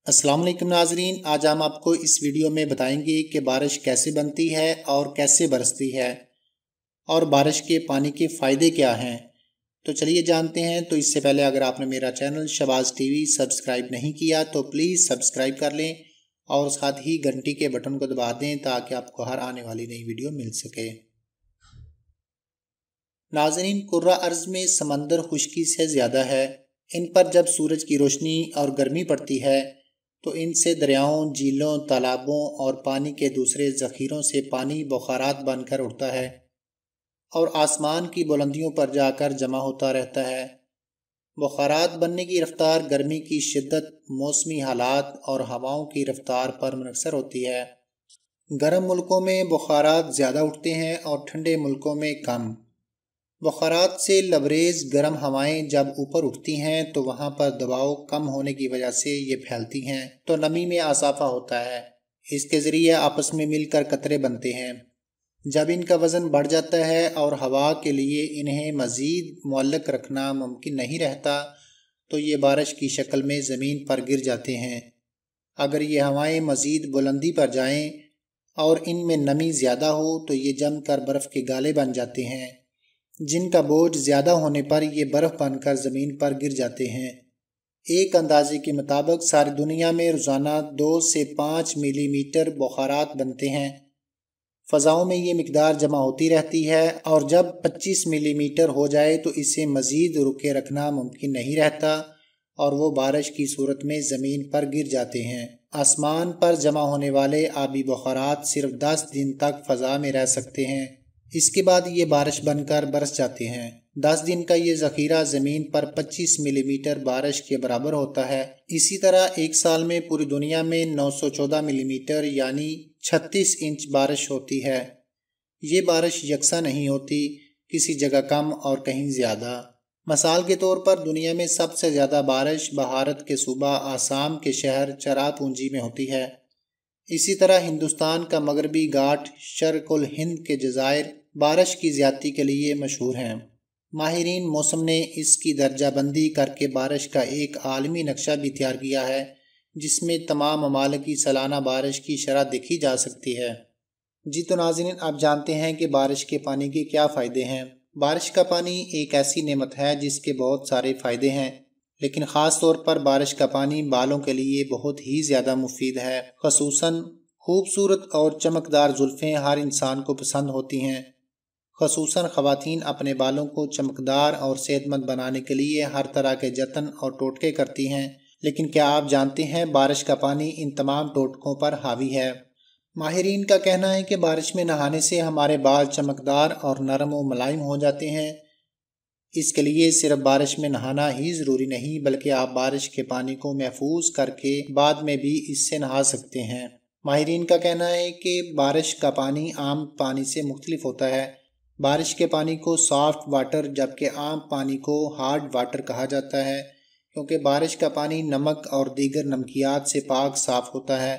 अस्सलाम वालेकुम नाजरीन, आज हम आपको इस वीडियो में बताएंगे कि बारिश कैसे बनती है और कैसे बरसती है और बारिश के पानी के फ़ायदे क्या हैं। तो चलिए जानते हैं। तो इससे पहले अगर आपने मेरा चैनल शहबाज टीवी सब्सक्राइब नहीं किया तो प्लीज़ सब्सक्राइब कर लें और साथ ही घंटी के बटन को दबा दें ताकि आपको हर आने वाली नई वीडियो मिल सके। नाजरीन, कुर्रा अर्ज़ में समंदर खुश्की से ज़्यादा है। इन पर जब सूरज की रोशनी और गर्मी पड़ती है तो इनसे दरियाओं, झीलों, तालाबों और पानी के दूसरे ज़ख़ीरों से पानी बुखारात बनकर उठता है और आसमान की बुलंदियों पर जाकर जमा होता रहता है। बुखारात बनने की रफ्तार गर्मी की शिद्दत, मौसमी हालात और हवाओं की रफ्तार पर मुनहसर होती है। गर्म मुल्कों में बुखारात ज़्यादा उठते हैं और ठंडे मुल्कों में कम। बुखारात से लबरेज गर्म हवाएं जब ऊपर उठती हैं तो वहाँ पर दबाव कम होने की वजह से ये फैलती हैं तो नमी में इजाफा होता है। इसके ज़रिए आपस में मिलकर कतरे बनते हैं। जब इनका वज़न बढ़ जाता है और हवा के लिए इन्हें मज़ीद मुअल्लक रखना मुमकिन नहीं रहता तो ये बारिश की शक्ल में ज़मीन पर गिर जाते हैं। अगर ये हवाएं मज़ीद बुलंदी पर जाएं और इनमें नमी ज़्यादा हो तो ये जम कर बर्फ़ के गाले बन जाते हैं, जिनका बोझ ज़्यादा होने पर ये बर्फ़ बनकर ज़मीन पर गिर जाते हैं। एक अंदाजे के मुताबिक सारी दुनिया में रोज़ाना 2 से 5 मिलीमीटर बुखारात बनते हैं। फ़ज़ाओं में ये मिकदार जमा होती रहती है और जब 25 मिलीमीटर हो जाए तो इसे मज़ीद रुके रखना मुमकिन नहीं रहता और वो बारिश की सूरत में ज़मीन पर गिर जाते हैं। आसमान पर जमा होने वाले आबी बुखारात सिर्फ 10 दिन तक फ़ज़ा में रह सकते हैं। इसके बाद ये बारिश बनकर बरस जाते हैं। 10 दिन का ये ज़ख़ीरा ज़मीन पर 25 मिलीमीटर बारिश के बराबर होता है। इसी तरह एक साल में पूरी दुनिया में 914 मिलीमीटर यानी 36 इंच बारिश होती है। ये बारिश यकसा नहीं होती, किसी जगह कम और कहीं ज़्यादा। मिसाल के तौर पर दुनिया में सबसे ज़्यादा बारिश भारत के सूबा आसाम के शहर चरापूंजी में होती है। इसी तरह हिंदुस्तान का मगरबी घाट शर्क़ुल हिंद के जज़ायर बारिश की ज़्यादती के लिए मशहूर हैं। माहिरीन मौसम ने इसकी दर्जाबंदी करके बारिश का एक आलमी नक्शा भी तैयार किया है जिसमें तमाम ममालिक की सालाना बारिश की शरह देखी जा सकती है। जी तो नाज़रीन, आप जानते हैं कि बारिश के पानी के क्या फ़ायदे हैं। बारिश का पानी एक ऐसी नेमत है जिसके बहुत सारे फ़ायदे हैं, लेकिन ख़ास तौर पर बारिश का पानी बालों के लिए बहुत ही ज़्यादा मुफीद है। ख़ुसूसन खूबसूरत और चमकदार जुल्फ़ें हर इंसान को पसंद होती हैं। ख़ुसूसन ख़वातीन अपने बालों को चमकदार और सेहतमंद बनाने के लिए हर तरह के जतन और टोटके करती हैं, लेकिन क्या आप जानते हैं बारिश का पानी इन तमाम टोटकों पर हावी है। माहिरीन का कहना है कि बारिश में नहाने से हमारे बाल चमकदार और नरम व मुलायम हो जाते हैं। इसके लिए सिर्फ बारिश में नहाना ही ज़रूरी नहीं बल्कि आप बारिश के पानी को महफूज करके बाद में भी इससे नहा सकते हैं। माहिरीन का कहना है कि बारिश का पानी आम पानी से मुख्तलिफ होता है। बारिश के पानी को सॉफ्ट वाटर जबकि आम पानी को हार्ड वाटर कहा जाता है, क्योंकि बारिश का पानी नमक और दीगर नमकियात से पाक साफ़ होता है।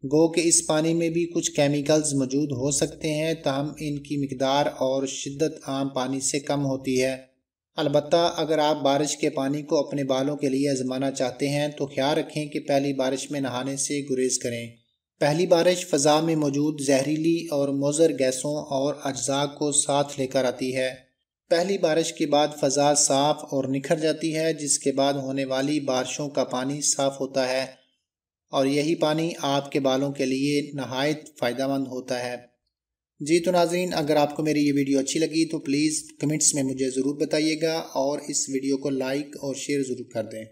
गो कि इस पानी में भी कुछ केमिकल्स मौजूद हो सकते हैं, ताहम इनकी मिकदार और शिद्दत आम पानी से कम होती है। अलबत्ता अगर आप बारिश के पानी को अपने बालों के लिए आजमाना चाहते हैं तो ख्याल रखें कि पहली बारिश में नहाने से गुरेज करें। पहली बारिश फ़ज़ा में मौजूद जहरीली और मुज़र गैसों और अज्जा को साथ लेकर आती है। पहली बारिश के बाद फ़ज़ा साफ़ और निखर जाती है, जिसके बाद होने वाली बारिशों का पानी साफ़ होता है और यही पानी आपके बालों के लिए नहायत फ़ायदेमंद होता है। जी तो नाज़रीन, अगर आपको मेरी ये वीडियो अच्छी लगी तो प्लीज़ कमेंट्स में मुझे ज़रूर बताइएगा और इस वीडियो को लाइक और शेयर ज़रूर कर दें।